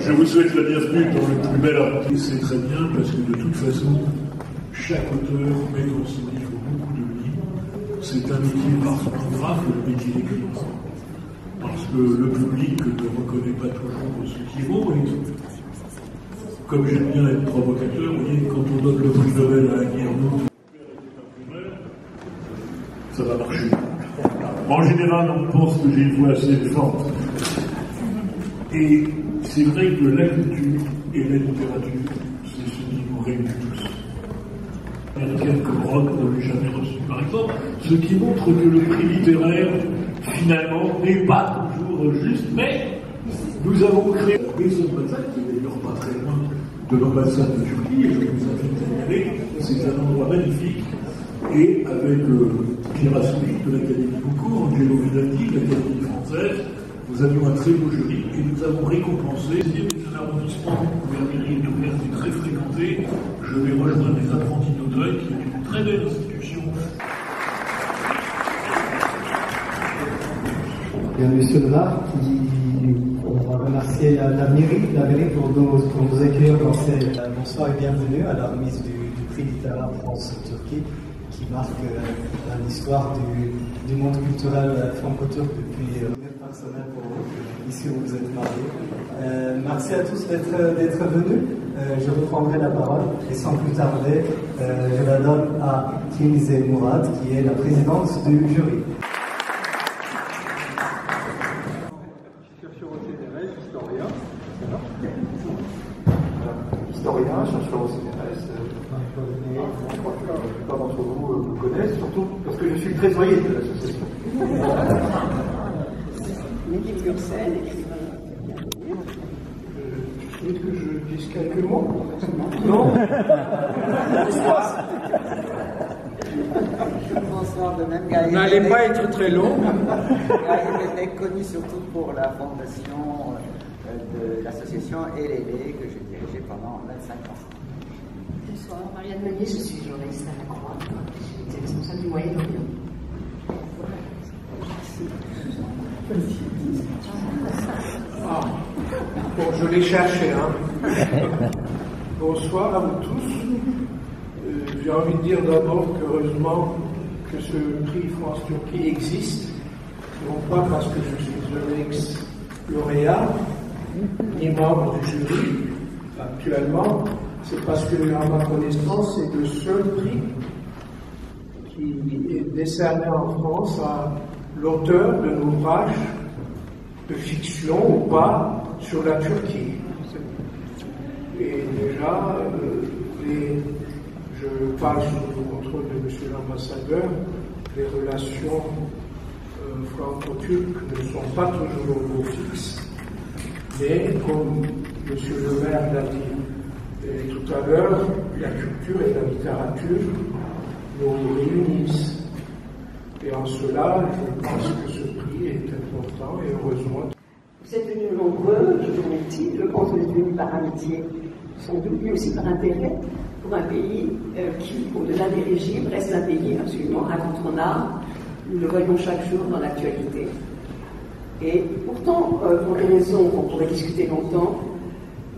Je vous souhaite la bienvenue dans le plus bel art. Et c'est très bien parce que de toute façon, chaque auteur met dans son livre beaucoup de livres. C'est un métier parfois grave, le métier d'écrivain. Parce que le public ne reconnaît pas toujours ce qui est beau. Et comme j'aime bien être provocateur, vous voyez, quand on donne le prix Nobel à Guillermo, ça va marcher. En général, on pense que j'ai une voix assez forte. Et c'est vrai que la culture et la littérature, c'est ce qui nous réunit tous. Américaine comme Rock ne l'ai jamais reçu, par exemple, ce qui montre que le prix littéraire, finalement, n'est pas toujours juste, mais nous avons créé Maison Bazar, qui est d'ailleurs pas très loin de l'ambassade de Turquie, et je vous invite à y aller, c'est un endroit magnifique, et avec Pierre Assouline de l'Académie Goncourt, Angelo Vinaldi de l'Académie française, nous avions un très beau jury et nous avons récompensé un arrondissement où la mairie est ouverte et très fréquentée. Je vais rejoindre les apprentis d'Audrey, qui est une très belle institution. Il y a M. Levard qui va remercier la mairie pour nous accueillir dans ces... Bonsoir et bienvenue à la remise du prix littéraire France-Turquie qui marque l'histoire du monde culturel franco-turc depuis personnel pour vous, ici où vous êtes mariés. Merci à tous d'être venus. Je reprendrai la parole et sans plus tarder, je la donne à Kimize Mourad qui est la présidente du jury. Historien, chercheur au CNRS, je crois que la plupart d'entre vous me connaissent, surtout parce que je suis le trésorier de l'association. Mehdi Murcel, écrivain. Tu veux que je dise quelques mots? Non. Bonsoir de même, Gaël. N'allez pas être très long. Gaël est connu surtout pour la fondation de l'association LLE que j'ai dirigée pendant 25 ans. Bonsoir, Marianne Meunier, je suis journaliste à la Croix. J'étais responsable du Moyen-Orient. Ah. Bon, je l'ai cherché, hein. Bonsoir à vous tous. J'ai envie de dire d'abord qu'heureusement que ce prix France-Turquie existe, non pas parce que je suis un ex-lauréat, ni membre du jury actuellement, c'est parce que, à ma connaissance, c'est le seul prix qui est décerné en France à l'auteur d'un ouvrage de fiction ou pas sur la Turquie. Et déjà, je parle sous le contrôle de M. l'ambassadeur, les relations franco-turques ne sont pas toujours au beau fixe, mais comme M. le maire l'a dit tout à l'heure, la culture et la littérature nous réunissent. Et en cela, je pense que ce prix est important et heureusement. Vous êtes venus nombreux, je vous remercie. Je pense que vous êtes venus par amitié, sans doute, mais aussi par intérêt pour un pays qui, au-delà des régimes, reste un pays absolument incontournable. Nous le voyons chaque jour dans l'actualité. Et pourtant, pour des raisons qu'on pourrait discuter longtemps,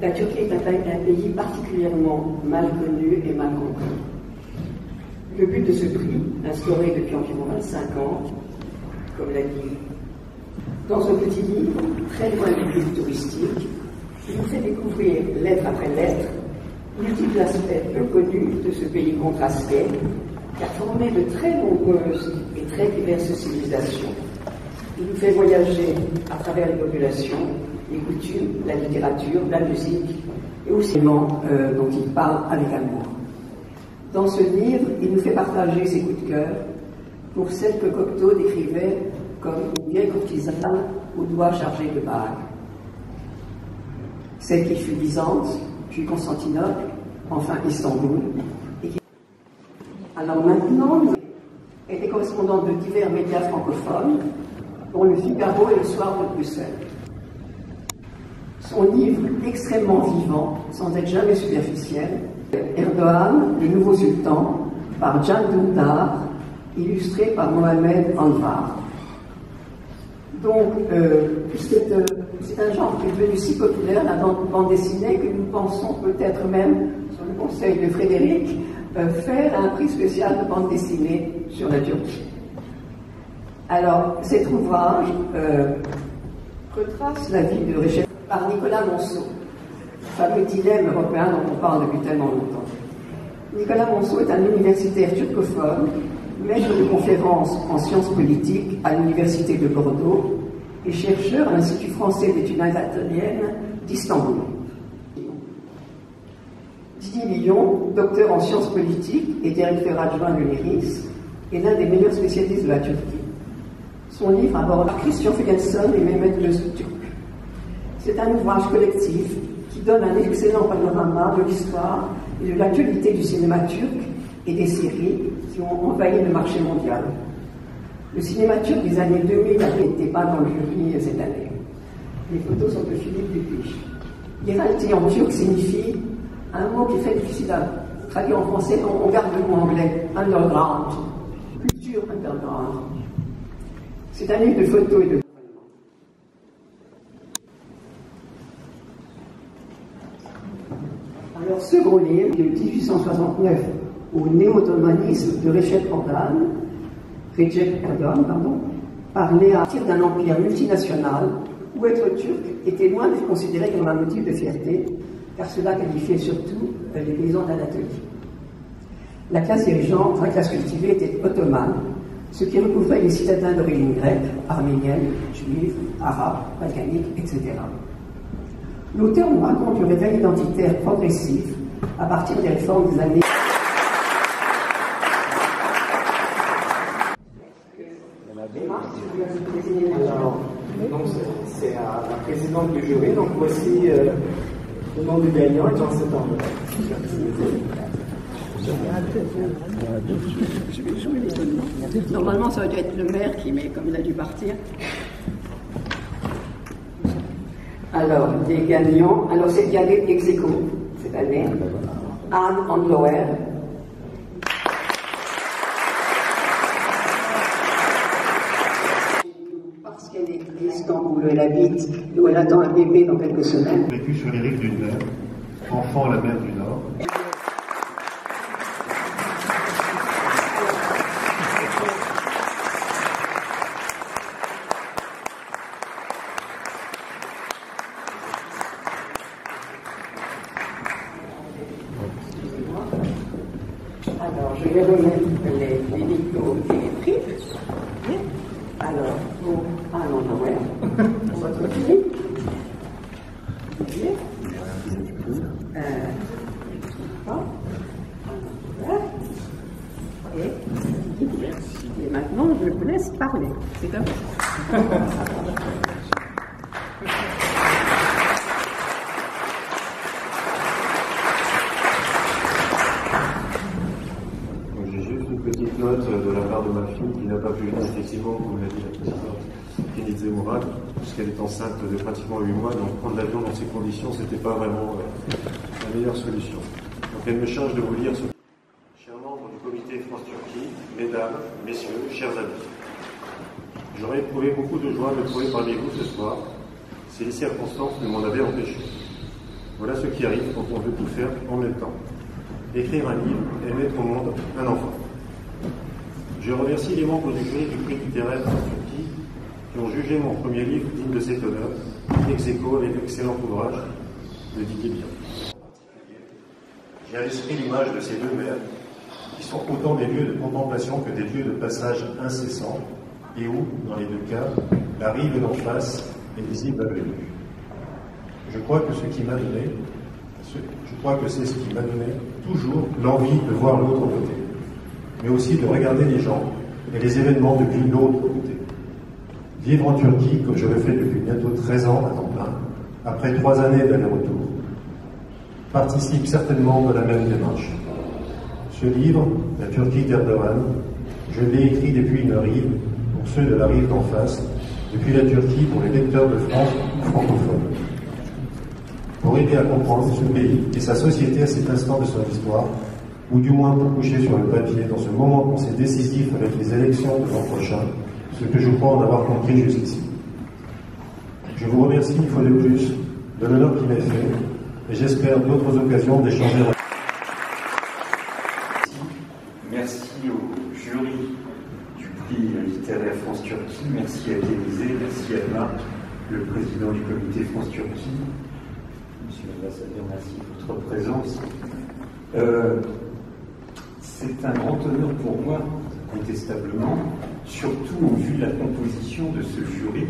la Turquie est un pays particulièrement mal connu et mal compris. Le but de ce prix, instauré depuis environ 25 ans, comme l'a dit, dans un petit livre, très loin du but touristique, il nous fait découvrir, lettre après lettre, multiples aspects peu connus de ce pays contrasté, qui a formé de très nombreuses et très diverses civilisations. Il nous fait voyager à travers les populations, les coutumes, la littérature, la musique, et aussi dont il parle avec amour. Dans ce livre, il nous fait partager ses coups de cœur pour celle que Cocteau décrivait comme une vieille courtisane aux doigts chargés de bagues. Celle qui fut Byzance, puis Constantinople, enfin Istanbul. Alors maintenant, elle est correspondante de divers médias francophones, dont le Figaro et le Soir de Bruxelles. Son livre extrêmement vivant, sans être jamais superficiel, Erdogan, le nouveau sultan, par Can Dündar, illustré par Mohamed Anvar. Donc, cette c'est un genre qui est devenu si populaire, la bande dessinée, que nous pensons peut-être même, sur le conseil de Frédéric, faire un prix spécial de bande dessinée sur la Turquie. Alors, cet ouvrage retrace la vie de Recep par Nicolas Monceau, fameux dilemme européen dont on parle depuis tellement longtemps. Nicolas Monceau est un universitaire turcophone, maître de conférences en sciences politiques à l'université de Bordeaux et chercheur à l'Institut français d'études anatoliennes d'Istanbul. Didier Millon, docteur en sciences politiques et directeur adjoint de l'IRIS, est l'un des meilleurs spécialistes de la Turquie. Son livre aborde Christian Fugensson et Mehmet Öztürk. C'est un ouvrage collectif qui donne un excellent panorama de l'histoire et de l'actualité du cinéma turc et des séries qui ont envahi le marché mondial. Le cinéma turc des années 2000 n'était pas dans le jury cette année. Les photos sont de Philippe Dupuis. Yeralti en turc signifie un mot qui est très difficile à traduire en français, on garde le mot anglais, underground, culture underground. C'est un livre de photos et de... Alors, second livre, de 1869 au néo-ottomanisme de Recep Erdogan, parlait à partir d'un empire multinational où être turc était loin d'être considéré comme un motif de fierté, car cela qualifiait surtout les paysans d'Anatolie. La classe dirigeante, la classe cultivée, était ottomane, ce qui recouvrait les citadins d'origine grecque, arménienne, juive, arabe, balkanique, etc. L'auteur nous raconte le réveil identitaire progressif à partir des réformes des années. Alors, donc c'est à la présidente du jury, donc voici le nom du gagnant est en septembre. Normalement, ça aurait dû être le maire qui, mais comme il a dû partir. Alors, les gagnants. Alors, c'est bien ex aequo cette année. Anne Andloer. Parce qu'elle est d'Istanbul, elle habite, où elle attend un bébé dans quelques semaines. Vécu sur les rives d'une mer, enfant à la mer du Nord. Alors, je vais remettre les diplômes et les prix. Alors, pour Anne Andloer, pour votre fille. Et maintenant, je vous laisse parler. C'est à vous. J'ai juste une petite note de la part de ma fille qui n'a pas pu venir, effectivement, comme l'a dit la présidente Kenidze Mourad, puisqu'elle est enceinte de pratiquement 8 mois, donc prendre l'avion dans ces conditions, c'était pas vraiment la meilleure solution. Donc elle me charge de vous lire ce. Chers membres du comité France-Turquie, mesdames, messieurs, chers amis, j'aurais éprouvé beaucoup de joie de me trouver parmi vous ce soir, si les circonstances ne m'en avaient empêché. Voilà ce qui arrive quand on veut tout faire en même temps. Écrire un livre et mettre au monde un enfant. Je remercie les membres du jury du prix littéraire en Turquie qui ont jugé mon premier livre digne de cet honneur, ex aequo avec l'excellent ouvrage de Didier Millon. J'ai à l'esprit l'image de ces deux mers qui sont autant des lieux de contemplation que des lieux de passage incessant et où, dans les deux cas, la rive d'en face est visible à l'œil nu. Je crois que c'est ce qui m'a donné toujours l'envie de voir l'autre côté, mais aussi de regarder les gens et les événements depuis l'autre côté. Vivre en Turquie, comme je le fais depuis bientôt 13 ans à temps plein, après 3 années d'aller-retour, participe certainement de la même démarche. Ce livre, La Turquie d'Erdogan, je l'ai écrit depuis une rive, pour ceux de la rive d'en face, depuis la Turquie pour les lecteurs de France francophones. Pour aider à comprendre ce pays et sa société à cet instant de son histoire, ou du moins pour coucher sur le papier dans ce moment qu'on sait décisif avec les élections de l'an prochain, ce que je crois en avoir compris jusqu'ici. Je vous remercie une fois de plus de l'honneur qu'il m'est fait et j'espère d'autres occasions d'échanger. Merci au jury du prix littéraire France-Turquie, merci à Denise, merci à Marc, le président du comité France-Turquie. Monsieur l'ambassadeur, merci de votre présence. C'est un grand honneur pour moi, incontestablement, surtout au vu de la composition de ce jury,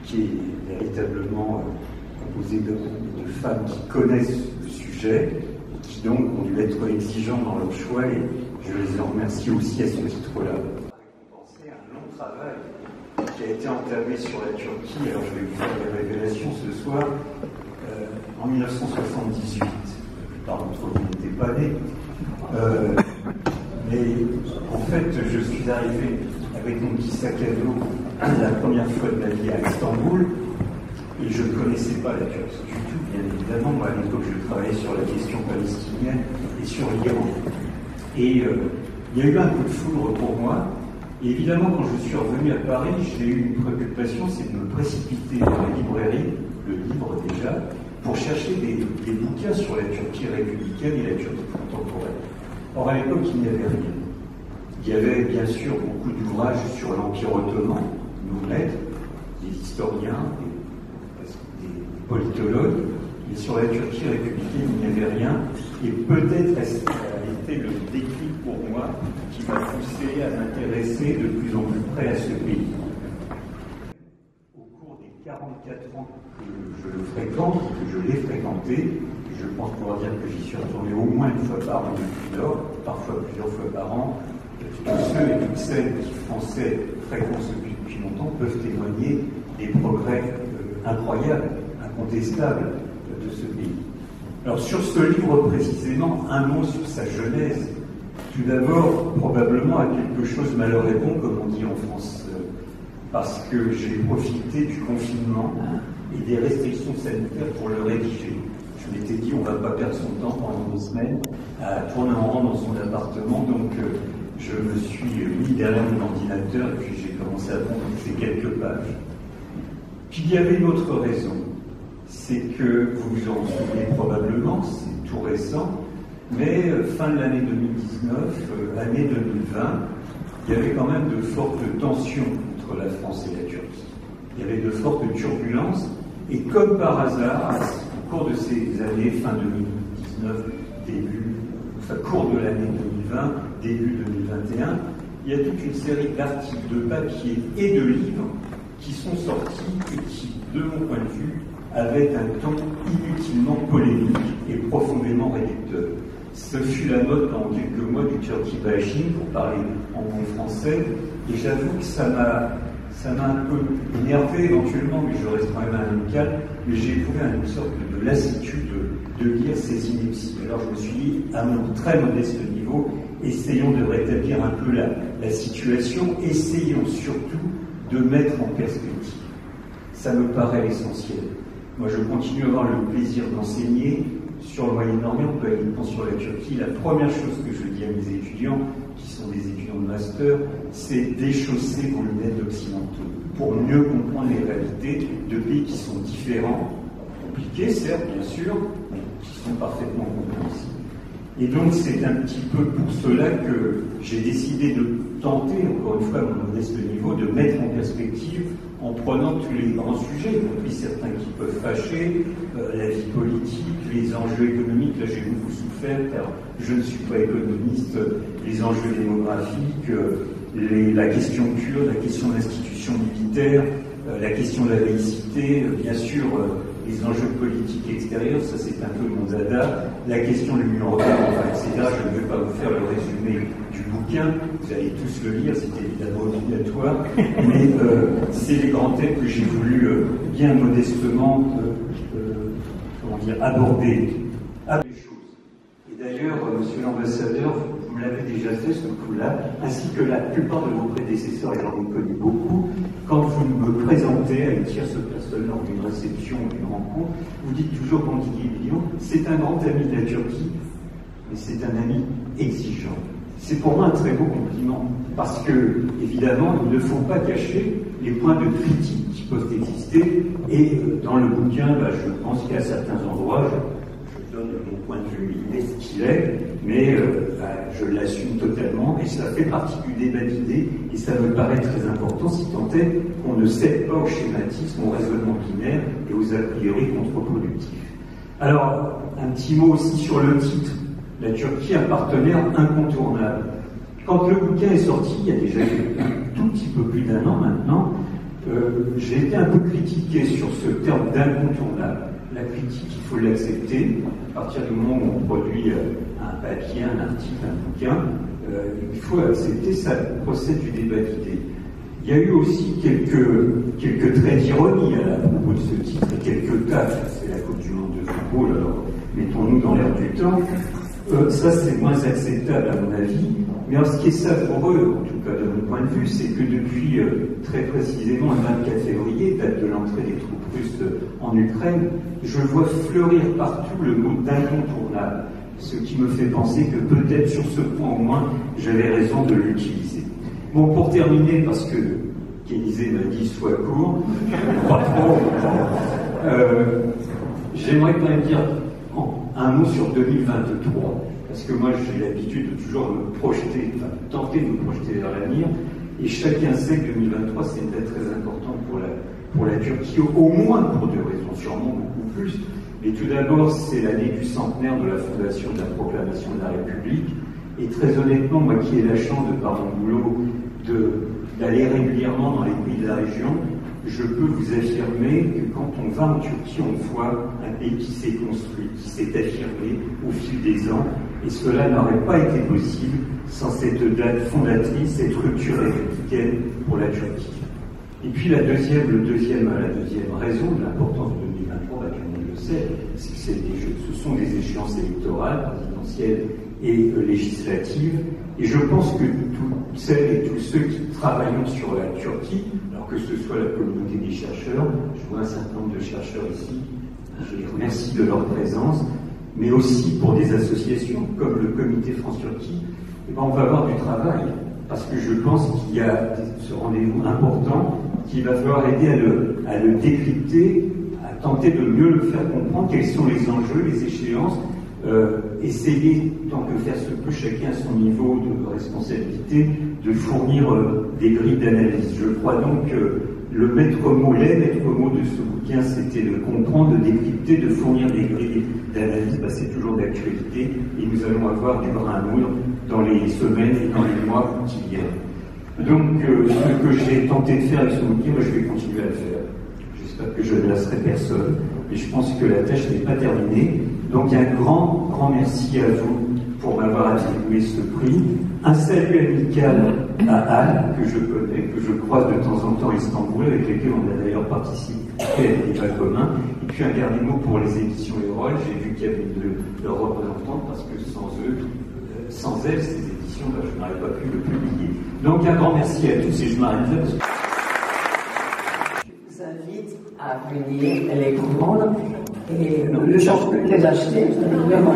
qui est véritablement composé d'hommes et de femmes qui connaissent le sujet, et qui donc ont dû être exigeants dans leur choix, et je les en remercie aussi à ce titre-là. Récompenser un long travail qui a été entamé sur la Turquie, alors je vais vous faire des révélations ce soir, en 1978. La plupart d'entre vous n'étaient pas nés. Mais en fait, je suis arrivé avec mon petit sac à dos la première fois de ma vie à Istanbul et je ne connaissais pas la Turquie du tout, bien évidemment. Moi, à l'époque, je travaillais sur la question palestinienne et sur l'Iran. Et il y a eu un coup de foudre pour moi. Et évidemment, quand je suis revenu à Paris, j'ai eu une préoccupation, c'est de me précipiter dans la librairie, le livre déjà, pour chercher des bouquins sur la Turquie républicaine et la Turquie contemporaine. Or, à l'époque, il n'y avait rien. Il y avait bien sûr beaucoup d'ouvrages sur l'Empire ottoman, nos maîtres, des historiens, des politologues, et sur la Turquie républicaine, il n'y avait rien. Et peut-être a été le déclic pour moi qui m'a poussé à m'intéresser de plus en plus près à ce pays. Au cours des 44 ans que je le fréquente, que je l'ai fréquenté, je pense pouvoir dire que j'y suis retourné au moins une fois par an depuis lors, parfois plusieurs fois par an. Tous ceux et toutes celles qui français fréquentent ce pays depuis longtemps peuvent témoigner des progrès incroyables, incontestables de ce pays. Alors sur ce livre précisément, un mot sur sa genèse. Tout d'abord, probablement à quelque chose malheur et bon, comme on dit en France, parce que j'ai profité du confinement et des restrictions sanitaires pour le rédiger. Je m'étais dit, on ne va pas perdre son temps pendant 2 semaines à tourner en rond dans son appartement, donc je me suis mis derrière mon ordinateur et puis j'ai commencé à prendre ces quelques pages. Puis il y avait une autre raison, c'est que vous vous en souvenez probablement, c'est tout récent, mais fin de l'année 2019, année 2020, il y avait quand même de fortes tensions entre la France et la Turquie. Il y avait de fortes turbulences, et comme par hasard, au cours de ces années, fin 2019, cours de l'année 2020, début 2021, il y a toute une série d'articles, de papiers et de livres qui sont sortis et qui, de mon point de vue, avaient un ton inutilement polémique et profondément réducteur. Ce fut la mode pendant quelques mois du Turkey bashing, pour parler en bon français, et j'avoue que ça m'a un peu énervé éventuellement, mais je reste quand même un homme calme, mais j'ai éprouvé une sorte de lassitude de lire ces inepties. Alors je me suis dit, à mon très modeste niveau, essayons de rétablir un peu la situation, essayons surtout de mettre en perspective. Ça me paraît essentiel. Moi je continue à avoir le plaisir d'enseigner sur le Moyen-Orient, pas uniquement sur la Turquie. La première chose que je dis à mes étudiants, qui sont des étudiants de master, c'est déchausser vos lunettes occidentaux pour mieux comprendre les réalités de pays qui sont différents, compliqués certes, bien sûr, mais qui sont parfaitement compréhensibles. Et donc c'est un petit peu pour cela que j'ai décidé de tenter, encore une fois à mon modeste niveau, de mettre en perspective en prenant tous les grands sujets, y compris certains qui peuvent fâcher, la vie politique, les enjeux économiques. Là j'ai beaucoup souffert car je ne suis pas économiste, les enjeux démographiques, la question kurde, la question de l'institution militaire, la question de la laïcité, bien sûr les enjeux politiques extérieurs, ça c'est un peu mon dada, la question de l'Union européenne, enfin, etc. Je ne vais pas vous faire le résumé du bouquin, vous allez tous le lire, c'est évidemment obligatoire, mais c'est les grands thèmes que j'ai voulu bien modestement aborder. Les choses. Et d'ailleurs, monsieur l'ambassadeur, vous me l'avez déjà fait ce coup-là, ainsi que la plupart de vos prédécesseurs, et j'en ai connu beaucoup, quand vous me présentez à une tierce personne lors d'une réception ou d'une rencontre, vous dites toujours quand Didier Billon, c'est un grand ami de la Turquie, mais c'est un ami exigeant. C'est pour moi un très beau compliment, parce que, évidemment, il ne faut pas cacher les points de critique qui peuvent exister. Et dans le bouquin, je pense qu'à certains endroits, je donne mon point de vue, il est ce qu'il est, mais je l'assume totalement, et ça fait partie du débat d'idées, et ça me paraît très important, si tant est qu'on ne cède pas au schématisme, au raisonnement binaire et aux a priori contre-productifs. Alors, un petit mot aussi sur le titre. La Turquie, un partenaire incontournable. Quand le bouquin est sorti, il y a déjà un tout petit peu plus d'1 an maintenant, j'ai été un peu critiqué sur ce terme d'incontournable. La critique, il faut l'accepter. À partir du moment où on produit un papier, un article, un bouquin, il faut accepter, ça procède du débat d'idées. Il y a eu aussi quelques traits d'ironie à propos de ce titre, et quelques tâches. C'est la Coupe du Monde de football, alors mettons-nous dans l'air du temps. Ça, c'est moins acceptable à mon avis. Mais alors, ce qui est savoureux, en tout cas de mon point de vue, c'est que depuis très précisément le 24 février, date de l'entrée des troupes russes en Ukraine, je vois fleurir partout le mot d'incontournable. Ce qui me fait penser que peut-être sur ce point au moins, j'avais raison de l'utiliser. Bon, pour terminer, parce que qu'Élysée m'a dit soit court, pas trop, j'aimerais quand même dire un mot sur 2023, parce que moi j'ai l'habitude de toujours me projeter, enfin tenter de me projeter vers l'avenir, et chacun sait que 2023 c'est une date très importante pour la Turquie, au moins pour deux raisons, sûrement beaucoup plus. Mais tout d'abord, c'est l'année du centenaire de la fondation de la proclamation de la République, et très honnêtement, moi qui ai la chance de par mon boulot d'aller régulièrement dans les pays de la région, je peux vous affirmer que quand on va en Turquie, on voit un pays qui s'est construit, qui s'est affirmé au fil des ans, et cela n'aurait pas été possible sans cette date fondatrice, cette rupture républicaine pour la Turquie. Et puis la deuxième raison de l'importance de 2023, tout le monde le sait, c'est que ce sont des échéances électorales, présidentielles et législatives, et je pense que toutes celles et tous ceux qui travaillent sur la Turquie, alors que ce soit la communauté des chercheurs, je vois un certain nombre de chercheurs ici, je les remercie de leur présence, mais aussi pour des associations comme le Comité France-Turquie, on va avoir du travail, parce que je pense qu'il y a ce rendez-vous important qu'il va falloir aider à le décrypter, à tenter de mieux le faire comprendre, quels sont les enjeux, les échéances, essayer, tant que faire se peut, chacun à son niveau de responsabilité, de fournir des grilles d'analyse. Je crois donc que les maîtres mots de ce bouquin, c'était de comprendre, de décrypter, de fournir des grilles d'analyse. C'est toujours d'actualité, et nous allons avoir du brin à moudre dans les semaines et dans les mois qui viennent. Donc, ce que j'ai tenté de faire avec ce bouquin, moi, je vais continuer à le faire. J'espère que je ne lasserai personne, mais je pense que la tâche n'est pas terminée. Donc, un grand merci à vous pour m'avoir attribué ce prix. Un salut amical à Anne, que je connais, que je croise de temps en temps à Istanbul, avec lesquels on a d'ailleurs participé à des débats communs. Et puis un dernier mot pour les éditions Erol. J'ai vu qu'il y avait leurs représentants, parce que sans elles, ces éditions, je n'aurais pas pu le publier. Donc un grand merci à tous, et je m'arrête là. Je vous invite à venir les comprendre. Et le genre que les acheter, évidemment,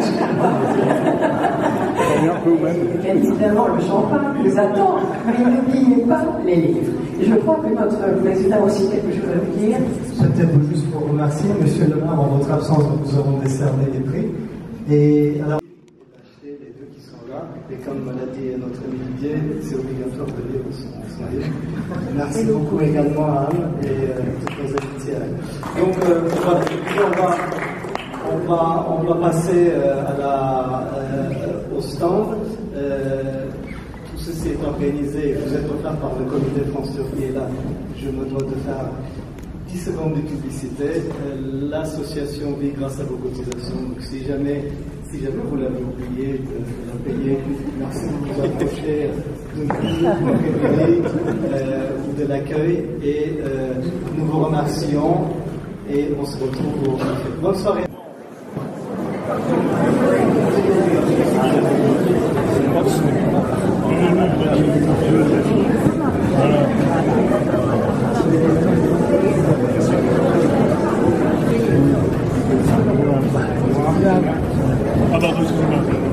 bien évidemment, le champagne les attend, mais n'oubliez pas les livres. Et je crois que notre président a aussi quelque chose à vous dire. Peut-être juste pour remercier, Monsieur le maire, en votre absence, nous avons décerné les prix. Et alors, acheter les deux qui sont là, et comme l'a dit notre ami Didier, c'est obligatoire de lire son livre. Merci beaucoup également à Anne et toutes nos amitiés à elle. Donc, voilà, on va passer au stand. Tout ceci est organisé, vous êtes offert par le Comité France-Turquie, et là, je me dois de faire 10 secondes de publicité. L'association vit grâce à vos cotisations. Donc, si jamais vous l'avez oublié de la payer, merci de vous approcher de public ou de l'accueil, et nous vous remercions, et on se retrouve au café. Bonne soirée. Ah, pardon, excusez-moi.